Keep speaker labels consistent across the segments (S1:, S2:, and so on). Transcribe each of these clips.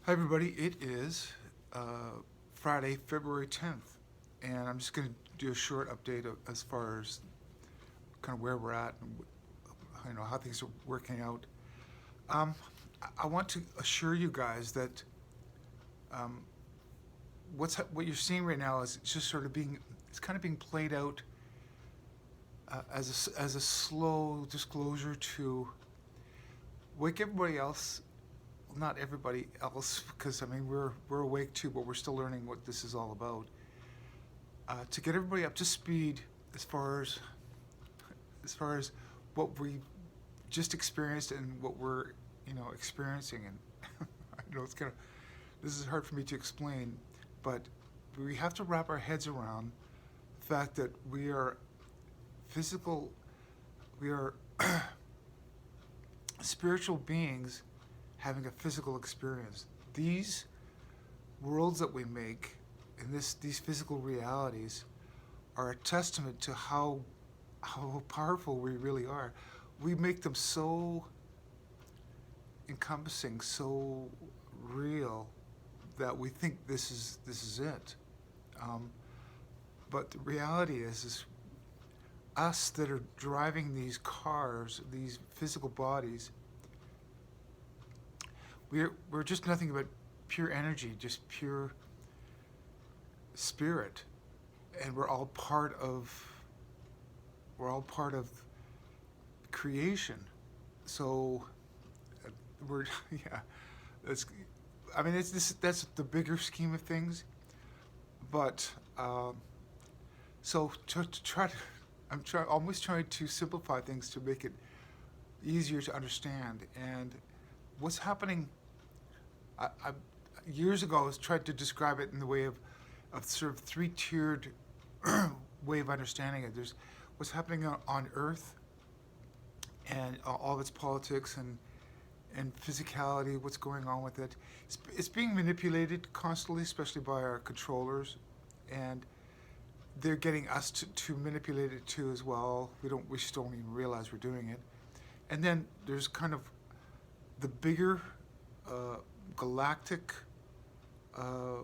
S1: Hi, everybody. It is Friday, February 10th, and I'm just going to do a short update as far as kind of where we're at and how things are working out. Um, I want to assure you guys that um, what you're seeing right now is just sort of it's kind of being played out as a slow disclosure to wake everybody else. Not everybody else, because I mean we're awake too, but we're still learning what this is all about. To get everybody up to speed as far as what we just experienced and what we're experiencing, and I know it's kind of this is hard for me to explain, but we have to wrap our heads around the fact that we are physical, we are spiritual beings having a physical experience. These worlds that we make and these physical realities are a testament to how powerful we really are. We make them so encompassing, so real that we think this is it. Um, but the reality is us that are driving these cars, these physical bodies. We're just nothing but pure energy, just pure spirit, and we're all part of creation. So we're yeah, that's I mean that's the bigger scheme of things. But so to try to always trying to simplify things to make it easier to understand. And what's happening, I years ago I was tried to describe it in the way of sort of three-tiered way of understanding it. There's what's happening on Earth and all of its politics and physicality, what's going on with it. It's being manipulated constantly, especially by our controllers, and they're getting us to manipulate it too as well. We just don't even realize we're doing it. And then there's kind of the bigger galactic uh,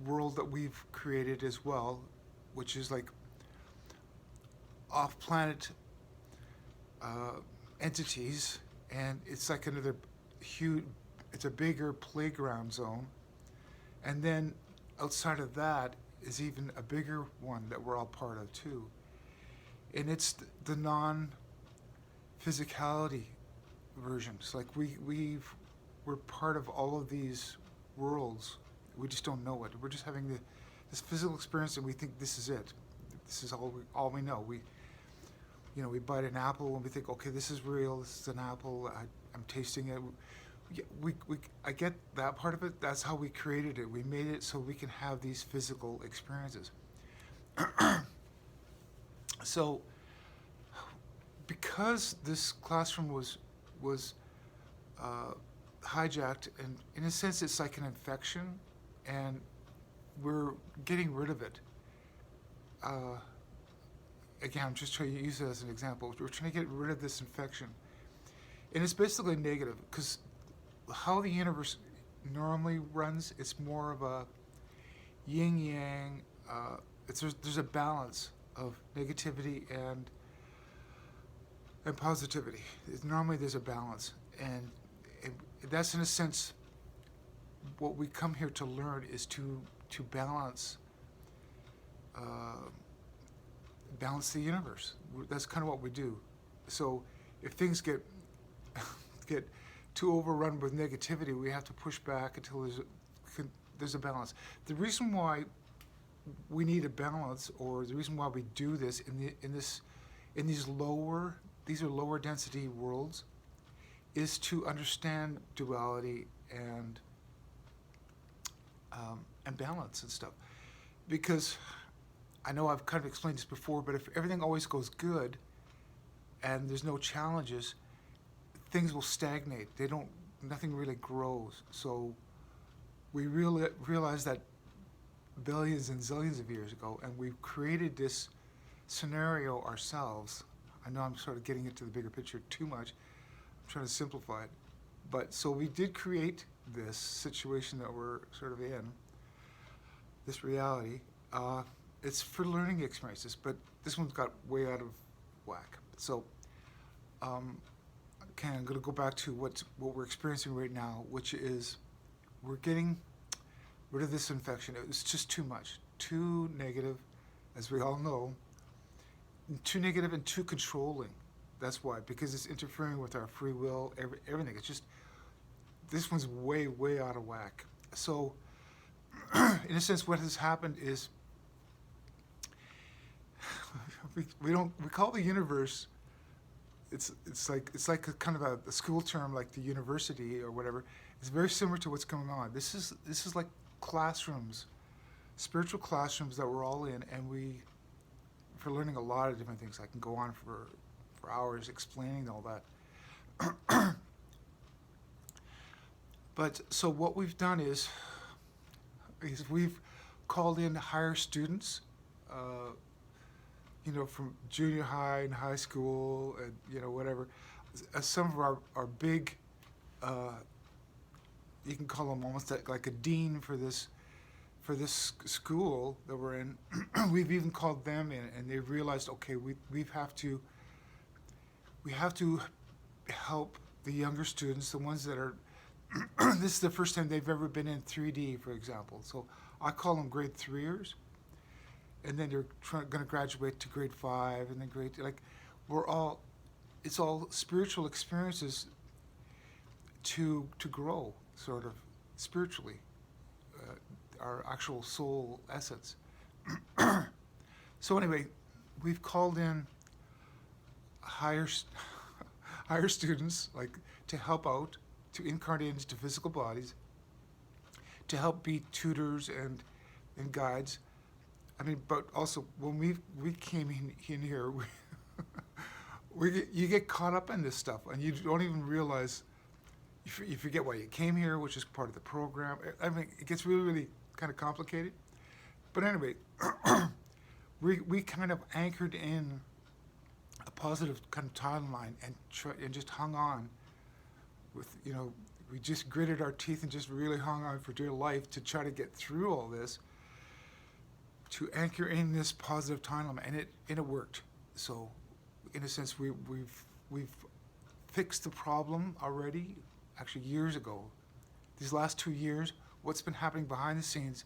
S1: world that we've created as well, which is like off-planet uh, entities, and it's like another huge. It's a bigger playground zone, and then outside of that is even a bigger one that we're all part of too, and it's the non-physicality versions. Like we're part of all of these worlds. We just don't know it. We're just having this physical experience, and we think this is it. This is all we know. We bite an apple and we think, okay, this is real. This is an apple. I'm tasting it. I get that part of it. That's how we created it. We made it so we can have these physical experiences. So, because this classroom was hijacked, and in a sense, it's like an infection, and we're getting rid of it. Uh, Again, I'm just trying to use it as an example. We're trying to get rid of this infection, and it's basically negative because how the universe normally runs, it's more of a yin yang. There's a balance of negativity and positivity. Normally, there's a balance, and that's in a sense what we come here to learn is to balance. Uh, Balance the universe. That's kind of what we do. So if things get too overrun with negativity, we have to push back until there's a balance. The reason why we need a balance, or the reason why we do this in these lower density worlds, is to understand duality and balance and stuff. Because I know I've kind of explained this before, but if everything always goes good and there's no challenges, things will stagnate. Nothing really grows. So we realized that billions and zillions of years ago, and we've created this scenario ourselves. I know I'm sort of getting into the bigger picture too much. I'm trying to simplify it. But so we did create this situation that we're sort of in, this reality. It's for learning experiences, but this one's got way out of whack. So, okay, I'm going to go back to what we're experiencing right now, which is we're getting rid of this infection. It's just too much, too negative, as we all know, too negative and too controlling. That's why, because it's interfering with our free will, everything. It's just, this one's way, way out of whack. So, in a sense, what has happened is we call the universe. It's like a kind of a school term, like the university or whatever. It's very similar to what's going on. This is like classrooms, spiritual classrooms that we're all in, and for learning a lot of different things. I can go on for hours explaining all that. But so what we've done is we've called in higher students, from junior high and high school and, whatever. Some of our big, you can call them almost like a dean for this school that we're in. We've even called them in, and they've realized, okay, we have to help the younger students, the ones that are, this is the first time they've ever been in 3D, for example. So I call them grade 3ers, and then they're going to graduate to grade 5, and then it's all spiritual experiences to grow, sort of, spiritually, our actual soul essence. So anyway, we've called in higher students, like, to help out, to incarnate into physical bodies, to help be tutors and guides. I mean, but also when we came in here, you get caught up in this stuff, and you don't even realize. You forget why you came here, which is part of the program. I mean, it gets really, really kind of complicated. But anyway, we kind of anchored in a positive kind of timeline and just hung on with, we just gritted our teeth and just really hung on for dear life to try to get through all this, to anchor in this positive timeline, and it worked. So, in a sense, we've fixed the problem already, actually years ago. These last 2 years, what's been happening behind the scenes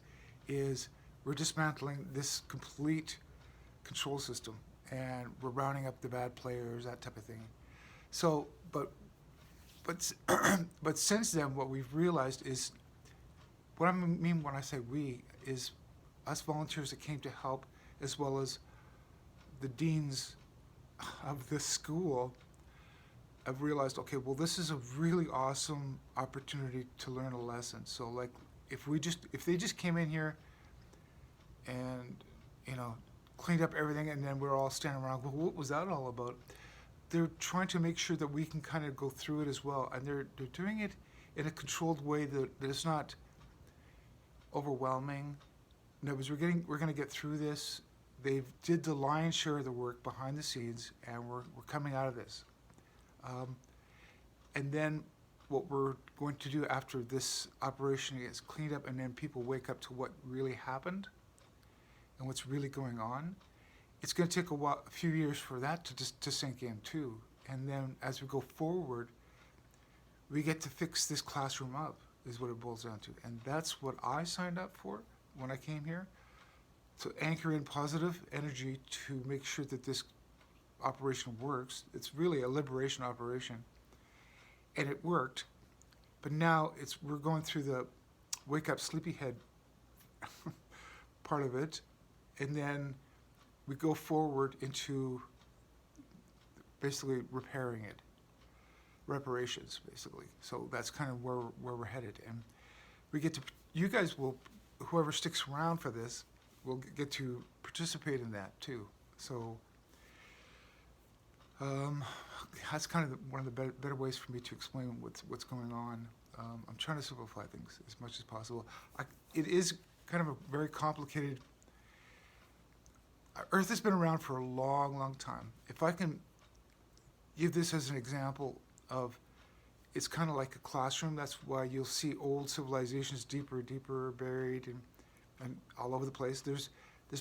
S1: is we're dismantling this complete control system, and we're rounding up the bad players, that type of thing. So, but since then, what we've realized is, what I mean when I say we, is us volunteers that came to help, as well as the deans of this school, have realized, okay, well, this is a really awesome opportunity to learn a lesson. So, like, if they just came in here and, cleaned up everything, and then we're all standing around, well, what was that all about? They're trying to make sure that we can kind of go through it as well, and they're doing it in a controlled way that is not overwhelming. In other words, we're going to get through this. They did the lion's share of the work behind the scenes, and we're coming out of this. And then what we're going to do after this operation is cleaned up, and then people wake up to what really happened and what's really going on. It's going to take a few years for that to sink in too. And then as we go forward, we get to fix this classroom up, is what it boils down to. And that's what I signed up for when I came here, to anchor in positive energy to make sure that this operation works. It's really a liberation operation. And it worked. But now we're going through the wake up sleepyhead part of it, and then we go forward into basically repairing it, reparations, basically. So that's kind of where we're headed, and we get to, you guys will, whoever sticks around for this, will get to participate in that too. So that's kind of one of the better ways for me to explain what's going on. I'm trying to simplify things as much as possible. It is kind of a very complicated. Earth has been around for a long, long time. If I can give this as an example of, it's kind of like a classroom. That's why you'll see old civilizations deeper buried and all over the place. There's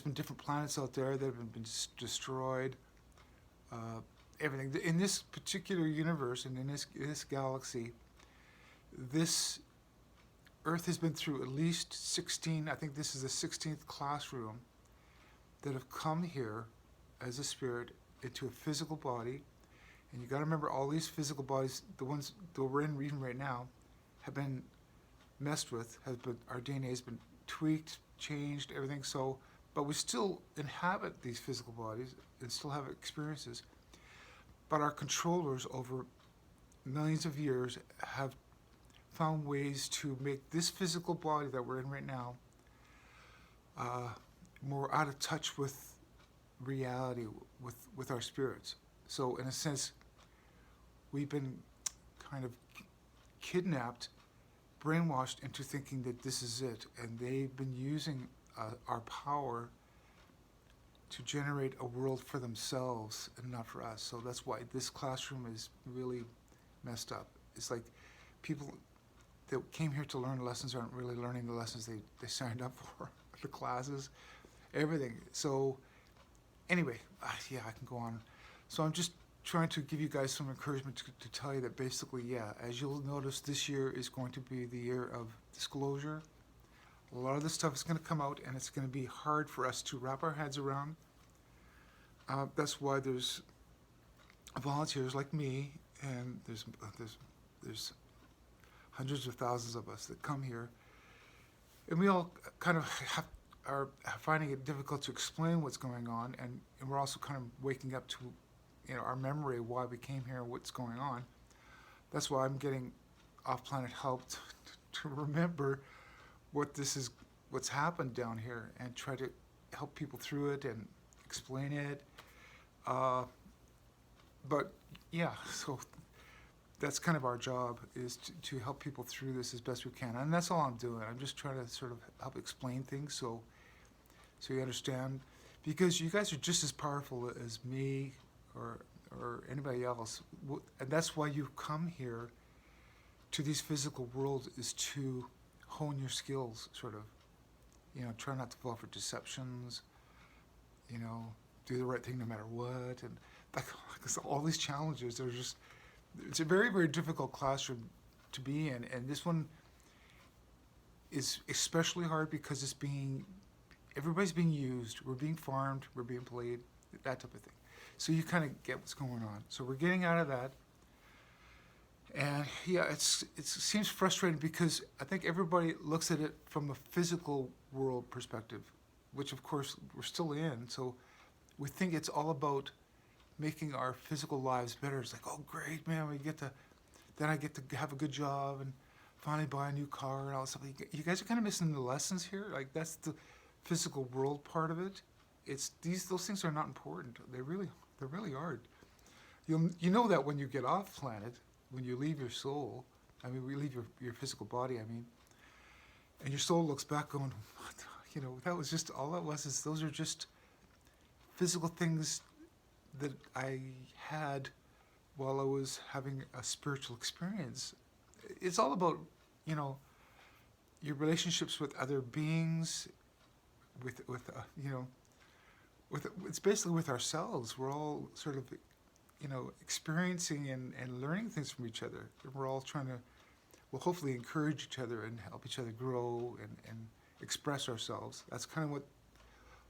S1: been different planets out there that have been destroyed. Uh, Everything in this particular universe and in this galaxy, this Earth has been through at least 16. I think this is the 16th classroom that have come here as a spirit into a physical body. And you got to remember, all these physical bodies, the ones that we're in reading right now, have been messed with. Our DNA has been tweaked, changed, everything. So, but we still inhabit these physical bodies and still have experiences. But our controllers over millions of years have found ways to make this physical body that we're in right now more out of touch with reality, with our spirits. So in a sense, we've been kind of kidnapped, brainwashed into thinking that this is it, and they've been using our power to generate a world for themselves and not for us. So that's why this classroom is really messed up. It's like people that came here to learn lessons aren't really learning the lessons they signed up for, the classes, everything. So anyway, yeah, I can go on. So I'm just trying to give you guys some encouragement to tell you that basically, yeah, as you'll notice, this year is going to be the year of disclosure. A lot of this stuff is going to come out, and it's going to be hard for us to wrap our heads around. That's why there's volunteers like me, and there's hundreds of thousands of us that come here, and we all kind of are finding it difficult to explain what's going on, and we're also kind of waking up to, our memory of why we came here and what's going on. That's why I'm getting off-planet help to remember what's happened down here, and try to help people through it and explain it. But yeah, so that's kind of our job, is to help people through this as best we can, and that's all I'm doing. I'm just trying to sort of help explain things so you understand, because you guys are just as powerful as me or anybody else, and that's why you come here to these physical worlds, is to hone your skills, sort of, try not to fall for deceptions, do the right thing no matter what, and because all these challenges, it's a very, very difficult classroom to be in, and this one is especially hard because everybody's being used, we're being farmed, we're being played, that type of thing. So you kind of get what's going on. So we're getting out of that. And yeah, it seems frustrating because I think everybody looks at it from a physical world perspective, which of course we're still in. So we think it's all about making our physical lives better. It's like, oh great, man, then I get to have a good job and finally buy a new car and all that stuff. You guys are kind of missing the lessons here. Like, that's the physical world part of it. Those things are not important. They really aren't. You know that when you get off planet, when you leave your soul, we leave your physical body, and your soul looks back going, what? That was just, all that was is, those are just physical things that I had while I was having a spiritual experience. It's all about, your relationships with other beings, it's basically with ourselves. We're all sort of, experiencing and learning things from each other. We're all trying to, hopefully encourage each other and help each other grow and express ourselves. That's kind of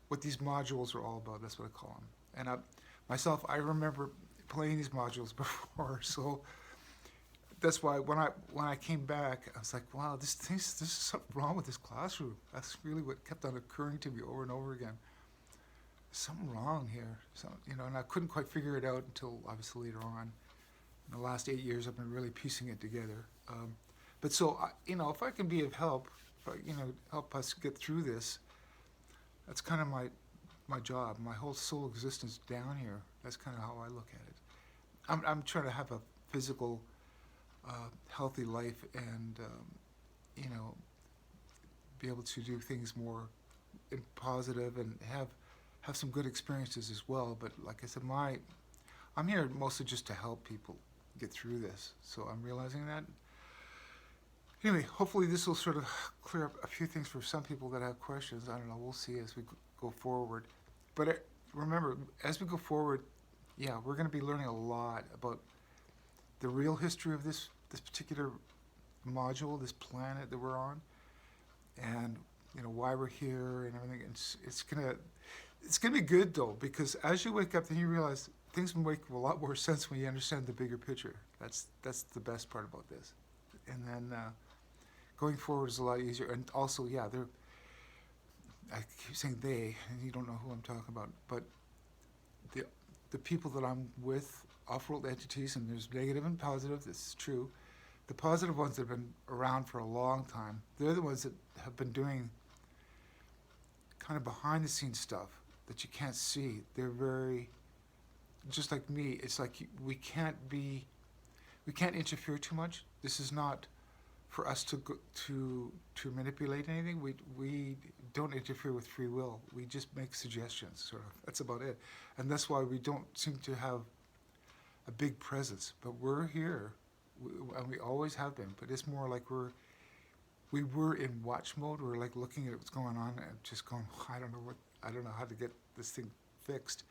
S1: what these modules are all about. That's what I call them. And I remember playing these modules before, so that's why when I came back, I was like, wow, this is something wrong with this classroom. That's really what kept on occurring to me over and over again. Something wrong here, and I couldn't quite figure it out until obviously later on. In the last 8 years, I've been really piecing it together. But so, if I can be of help, help us get through this, that's kind of my job. My whole soul existence down here, that's kind of how I look at it. I'm trying to have a physical, healthy life and, be able to do things more positive and have some good experiences as well. But like I said, I'm here mostly just to help people, get through this. So I'm realizing that. Anyway, hopefully this will sort of clear up a few things for some people that have questions. I don't know. We'll see as we go forward. But remember, as we go forward, yeah, we're going to be learning a lot about the real history of this particular module, this planet that we're on, and why we're here and everything. It's gonna be good though, because as you wake up, then you realize things make a lot more sense when you understand the bigger picture. That's the best part about this. And then going forward is a lot easier. And also, yeah, I keep saying they, and you don't know who I'm talking about, but the people that I'm with, off-world entities, and there's negative and positive. This is true. The positive ones that have been around for a long time, they're the ones that have been doing kind of behind-the-scenes stuff that you can't see. They're very, just like me. It's like we can't interfere too much. This is not for us to manipulate anything. We don't interfere with free will. We just make suggestions, sort of. That's about it. And that's why we don't seem to have a big presence. But we're here, and we always have been. But it's more like we were in watch mode. We're like looking at what's going on and just going, I don't know how to get this thing fixed.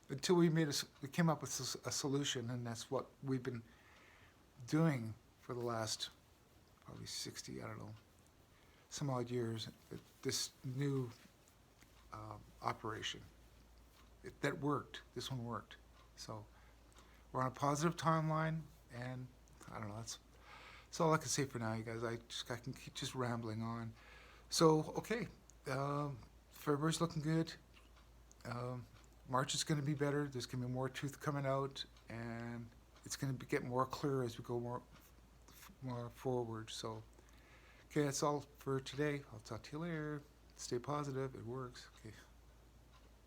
S1: Until we came up with a solution, and that's what we've been doing for the last probably 60, I don't know, some odd years. This new operation that worked. This one worked. So we're on a positive timeline, and I don't know. That's all I can say for now, you guys. I can keep just rambling on. So okay, February's looking good. March is going to be better. There's going to be more truth coming out, and it's going to get more clear as we go more forward. So, okay, that's all for today. I'll talk to you later. Stay positive. It works. Okay.